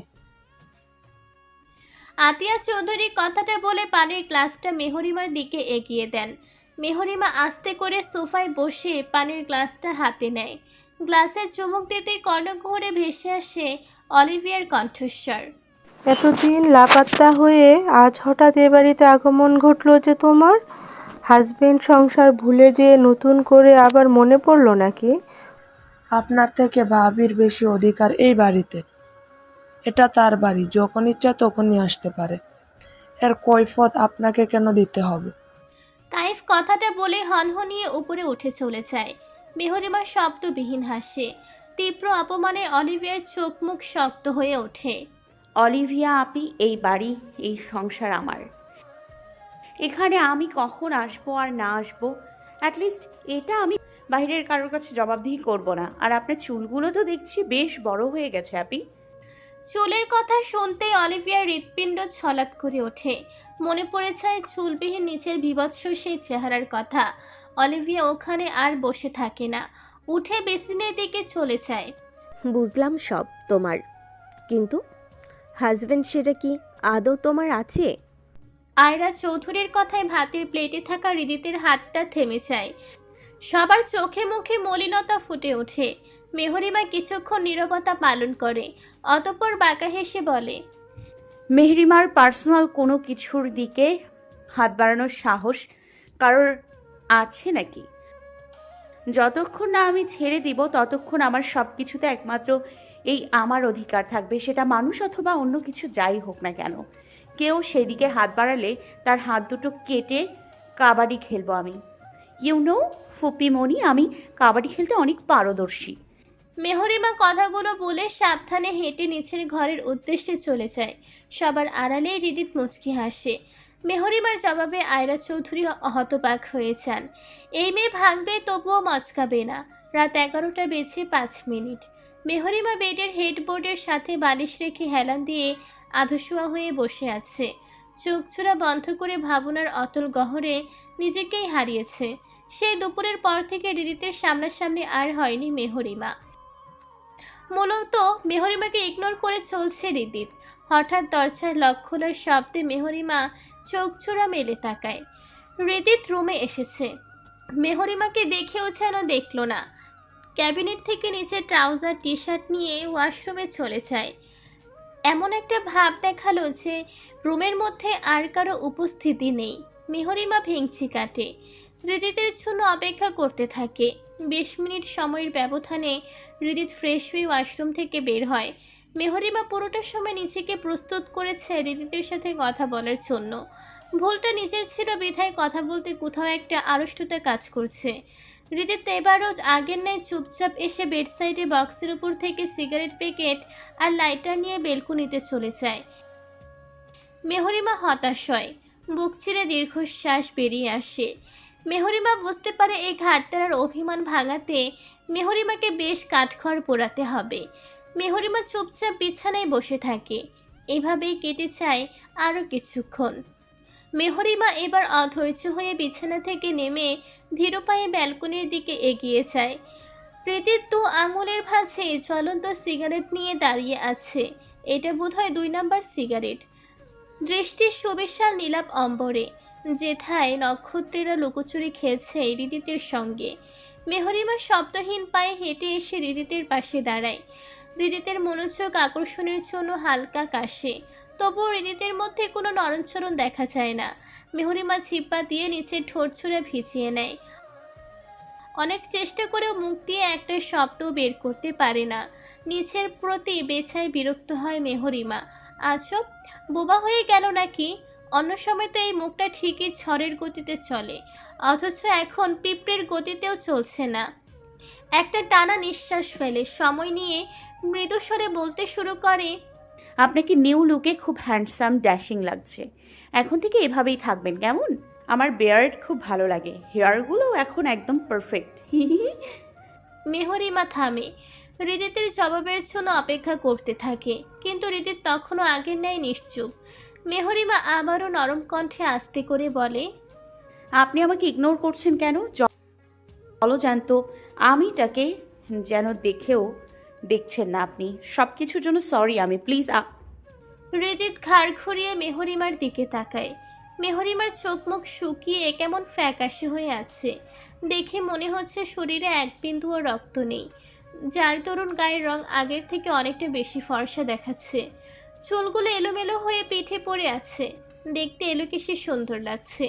আতিয়া চৌধুরী কথাটা বলে পানির গ্লাসটা মেহরিমার দিকে এগিয়ে দেন। মেহরিমা আস্তে করে সোফায় বসে পানির গ্লাসটা হাতে নেয়। গ্লাসে চুমুক দিতেই কর্ণকুহরে ভেসে আসে অলিভিয়ার কণ্ঠস্বর। এতদিন লাপাত্তা হয়ে আজ হঠাৎ এ বাড়িতে আগমন ঘটলো যে তোমার? হাজবেন্ড সংসার ভুলে যেয়ে নতুন করে আবার মনে পড়লো নাকি? আপনার থেকে ভাবির বেশি অধিকার এই বাড়িতে। এটা তার বাড়ি, যখন ইচ্ছা তখনই আসতে পারে। এর কৈফিয়ত আপনাকে কেন দিতে হবে? তাইফ কথাটা বলে হনহনিয়ে উপরে উঠে চলে যায়। মেহরিমা শব্দবিহীন হাসে। তীব্র অপমানে অলিভিয়ার চোখ মুখ শক্ত হয়ে ওঠে। অলিভিয়া আপি, এই বাড়ি, এই সংসার আমার। এখানে আমি কখন আসবো আর না আসবো, অ্যাটলিস্ট এটা আমি বাইরের কারোর কাছে জবাবদিহি করব না। আর আপনার চুলগুলো তো দেখছি বেশ বড় হয়ে গেছে আপি। চুলের কথা শুনতেই অলিভিয়ার হৃৎপিণ্ড ছলাৎ করে ওঠে। মনে পড়ে যায় চুলবিহীন নিচের বিভৎস সেই চেহারার কথা। অলিভিয়া ওখানে আর বসে থাকে না, উঠে বেসিনের দিকে চলে যায়। বুঝলাম সব তোমার, কিন্তু হাজবেন্ড সেটা কি আদৌ তোমার আছে? আয়রা চৌধুরীর কথায় ভাতের প্লেটে থাকা হৃদিতের হাতটা থেমে যায়। সবার চোখে মুখে মলিনতা ফুটে ওঠে। মেহরিমা কিছুক্ষণ নীরবতা পালন করে, অতঃপর বাঁকা হেসে বলে, মেহরিমার পার্সোনাল কোনো কিছুর দিকে হাত বাড়ানোর সাহস কারোর আছে নাকি? যতক্ষণ না আমি ছেড়ে দিব ততক্ষণ আমার সব কিছুতে একমাত্র এই আমার অধিকার থাকবে, সেটা মানুষ অথবা অন্য কিছু যাই হোক না কেন। কেউ সেদিকে হাত বাড়ালে তার হাত দুটো কেটে কাবাডি খেলবো আমি। ফুপিমণি, আমি কাবাডি খেলতে অনেক পারদর্শী। মেহরিমা কথাগুলো বলে সাবধানে হেঁটে নিচের ঘরের উদ্দেশ্যে চলে যায়। সবার আড়ালে হৃদিত মুচকি হাসে। মেহরিমার জবাবে আয়রা চৌধুরী হতবাক হয়ে যান। এই মেয়ে ভাঙবে তবুও মচকাবে না। রাত 11টা বেজে 5 মিনিট। মেহরিমা বেডের হেডবোর্ডের সাথে বালিশ রেখে হেলান দিয়ে আধশোয়া হয়ে বসে আছে। চোখ ছোড়া বন্ধ করে ভাবনার অতল গহরে নিজেকেই হারিয়েছে। সেই দুপুরের পর থেকে রিদিতের সামনাসামনি আর হয়নি মেহরিমা। মূলত মেহরিমাকে ইগনোর করে চলছে রিদিত। হঠাৎ দরজার লক খোলার শব্দে মেহরিমা চোখ ছোড়া মেলে তাকায়। রিদিত রুমে এসেছে। মেহরিমাকে দেখেও যেন দেখল না। ক্যাবিনেট থেকে নিচে ট্রাউজার টি শার্ট নিয়ে ওয়াশরুমে চলে যায়। এমন একটা ভাব দেখালো যে রুমের মধ্যে আর কারো উপস্থিতি নেই। মেহরিমা ভেঙচি কাটে। রিদিতের জন্য অপেক্ষা করতে থাকে। 20 মিনিট সময়ের ব্যবধানে রিদিত ফ্রেশ হয়ে ওয়াশরুম থেকে বের হয়। মেহরিমা পুরোটা সময় নিজেকে প্রস্তুত করেছে রিদিতের সাথে কথা বলার জন্য। ভুলটা নিজের ছিল বিধায় কথা বলতে কোথাও একটা আড়ষ্টতা কাজ করছে। রিদিত এবারও আগের ন্যায় চুপচাপ এসে বেডসাইডে বক্সের উপর থেকে সিগারেট প্যাকেট আর লাইটার নিয়ে বেলকুনিতে চলে যায়। মেহরিমা হতাশ হয়। বুক ছিঁড়ে দীর্ঘশ্বাস বেরিয়ে আসে। মেহরিমা বুঝতে পারে এই ঘাটতারার অভিমান ভাঙাতে মেহরিমাকে বেশ কাঠখড় পোড়াতে হবে। মেহরিমা চুপচাপ বিছানায় বসে থাকে। এভাবেই কেটে যায় আরও কিছুক্ষণ। মেহরিমা এবার অধৈর্য হয়ে বিছানা থেকে নেমে ধীর পায়ে ব্যালকনির দিকে এগিয়ে যায়। রিদিত 2 আঙুলের ভাঁজে জ্বলন্ত সিগারেট নিয়ে দাঁড়িয়ে আছে। এটা বোধহয় 2 নাম্বার সিগারেট। দৃষ্টি সুবিশাল নীলাভ অম্বরে, যেথায় নক্ষত্রেরা লুকোচুরি খেলছে রিদিতের সঙ্গে। মেহরিমা শব্দহীন পায়ে হেঁটে এসে রিদিতের পাশে দাঁড়ায়। রিদিতের মনোযোগ আকর্ষণের জন্য হালকা কাশে, তবুও রিদিতের মধ্যে কোনো নরণচরণ দেখা যায় না। মেহরিমা জিহ্বা দিয়ে নিচের ঠোঁট ছুঁড়ে ভিজিয়ে নেয়। অনেক চেষ্টা করেও মুখ দিয়ে একটা শব্দ বের করতে পারে না। নিচের প্রতি বেছায় বিরক্ত হয় মেহরিমা। আজব, বোবা হয়ে গেল নাকি? অন্য সময় তো এই মুখটা ঠিকই ঝড়ের গতিতে চলে, অথচ এখন পিঁপড়ের গতিতেও চলছে না। একটা টানা নিঃশ্বাস ফেলে সময় নিয়ে মৃদু স্বরে বলতে শুরু করে, আপনাকে নিউ লুকে খুব হ্যান্ডসাম ড্যাশিং লাগছে। এখন থেকে এভাবেই থাকবেন কেমন? আমার বিয়ার্ড খুব ভালো লাগে, হেয়ারগুলো এখন একদম পারফেক্ট। মেহরিমা থামে। রিদিতের জবাবের জন্য অপেক্ষা করতে থাকে, কিন্তু রিদিত তখনও আগের ন্যায় নিশ্চুপ। মেহরিমা আবারও নরম কণ্ঠে আস্তে করে বলে, আপনি আমাকে ইগনোর করছেন কেন? চলো জানতো আমিটাকে যেন দেখেও দেখছেন না আপনি। সব কিছুর জন্য সরি আমি, প্লিজ। রিদিত ঘাড় ঘুরিয়ে মেহরিমার দিকে তাকায়। মেহরিমার চোখ মুখ শুকিয়ে কেমন ফ্যাকাশে হয়ে আছে। দেখে মনে হচ্ছে শরীরে এক বিন্দুও রক্ত নেই। যার তরুণ গায়ের রং আগের থেকে অনেকটা বেশি ফর্সা দেখাচ্ছে। চুলগুলো এলোমেলো হয়ে পিঠে পড়ে আছে। দেখতে এলোকেশে সুন্দর লাগছে।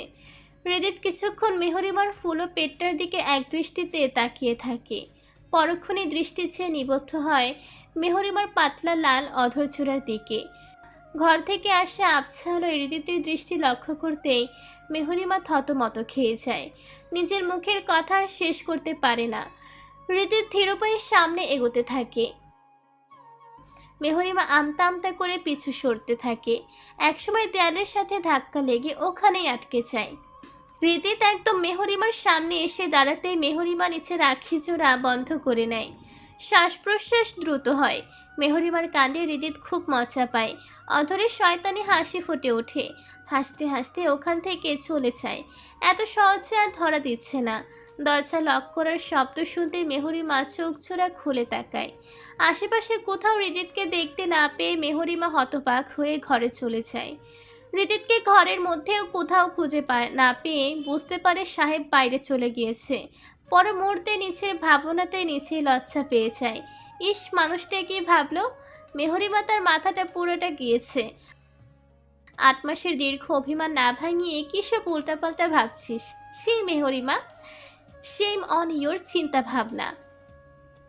রিদিত কিছুক্ষণ মেহরিমার ফুলো পেটটার দিকে এক দৃষ্টিতে তাকিয়ে থাকে। পরক্ষণে দৃষ্টি চেয়ে নিবদ্ধ হয় মেহরিমার পাতলা লাল অধরচূড়ার দিকে। ঘর থেকে আসা আবছা আলো রিদিতের দৃষ্টি লক্ষ্য করতেই মেহরিমা থতমত খেয়ে যায়। নিজের মুখের কথা আর শেষ করতে পারে না। রিদিত ধীর পায়ে সামনে এগোতে থাকে। মেহরিমা আমতা আমতা করে পিছু সরতে থাকে। একসময় দেয়ালের সাথে ধাক্কা লেগে ওখানেই আটকে যায়। রিদিত একদম মেহরিমার সামনে এসে দাঁড়াতেই মেহরিমা নিচের আখি জোড়া বন্ধ করে নেয়। শ্বাস প্রশ্বাস দ্রুত হয়। মেহরিমার কাণ্ডে রিদিত খুব মজা পায়। অধরে শয়তানি হাসি ফুটে ওঠে। হাসতে হাসতে ওখান থেকে চলে যায়। এত সহজে আর ধরা দিচ্ছে না। দরজা লক করার শব্দ শুনতে মেহরিমা চোখ ছোড়া খুলে তাকায়। আশেপাশে কোথাও রিদিতকে দেখতে না পেয়ে মেহরিমা হতবাক হয়ে ঘরে চলে যায়। রিদিতকে ঘরের মধ্যেও কোথাও খুঁজে না পেয়ে বুঝতে পারে সাহেব বাইরে চলে গিয়েছে। পর মুহূর্তে নিচের ভাবনাতে নিচেই লজ্জা পেয়ে যায়। ইস, মানুষটা কি ভাবলো? মেহরিমা তার মাথাটা পুরোটা গিয়েছে। 8 মাসের দীর্ঘ অভিমান না ভাঙিয়ে কি সব উল্টাপাল্টা ভাবছিস? ছি মেহরিমা, শেম অন ইয়োর চিন্তা ভাবনা।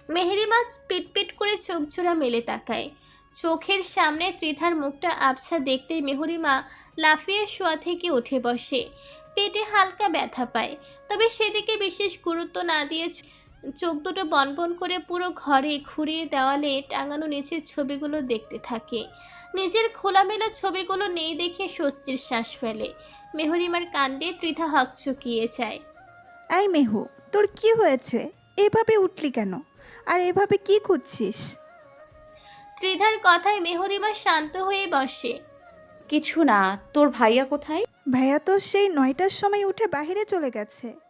মেহরিমা পিটপিট করে চোখ জোড়া মেলে তাকায়। চোখের সামনে ত্রিধার মুখটা আবছা দেখতেই মেহরিমা লাফিয়ে শোয়া থেকে উঠে বসে। পেটে হালকা ব্যথা পায়, তবে সেদিকে বিশেষ গুরুত্ব না দিয়ে চোখ দুটো বনবন করে পুরো ঘরে ঘুরিয়ে দেওয়ালে টাঙানো নিচের ছবিগুলো দেখতে থাকে। নিজের খোলামেলা ছবিগুলো নেই দেখে স্বস্তির শ্বাস ফেলে। মেহরিমার কাণ্ডে ত্রিধা হকচকিয়ে যায়। এই মেহু, তোর কি হয়েছে? এভাবে উঠলি কেন? আর এভাবে কি খুঁজছিস? ত্রিধার কথায় মেহরিমা শান্ত হয়ে বসে। কিছু না। তোর ভাইয়া কোথায়? ভাইয়া তো সেই 9টার সময় উঠে বাইরে চলে গেছে।